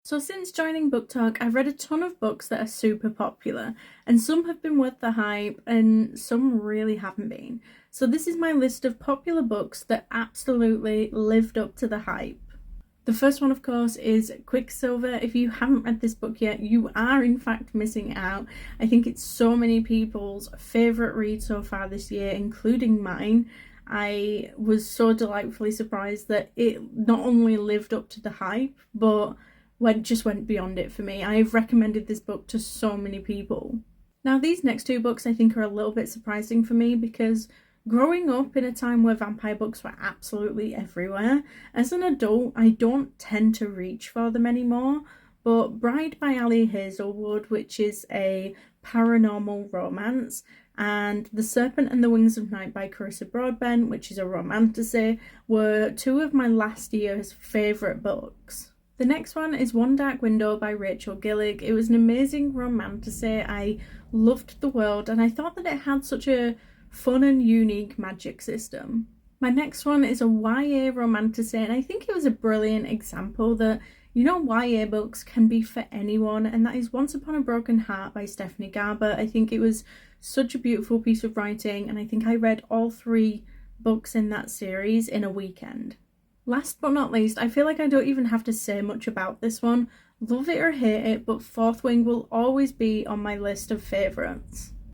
So since joining Book Talk, I've read a ton of books that are super popular, and some have been worth the hype, and some really haven't been. So this is my list of popular books that absolutely lived up to the hype. The first one, of course, is Quicksilver. If you haven't read this book yet, you are in fact missing out. I think it's so many people's favourite read so far this year, including mine. I was so delightfully surprised that it not only lived up to the hype, but went beyond it for me. I've recommended this book to so many people. Now, these next two books I think are a little bit surprising for me because growing up in a time where vampire books were absolutely everywhere, as an adult, I don't tend to reach for them anymore. But Bride by Ali Hazelwood, which is a paranormal romance, and The Serpent and the Wings of Night by Carissa Broadbent, which is a romantasy, were two of my last year's favourite books. The next one is One Dark Window by Rachel Gillig. It was an amazing romantasy. I loved the world and I thought that it had such a fun and unique magic system. My next one is a YA romantasy, and I think it was a brilliant example that, YA books can be for anyone, and that is Once Upon a Broken Heart by Stephanie Garber. I think it was such a beautiful piece of writing, and I think I read all three books in that series in a weekend. Last but not least, I feel like I don't even have to say much about this one. Love it or hate it, but Fourth Wing will always be on my list of favourites.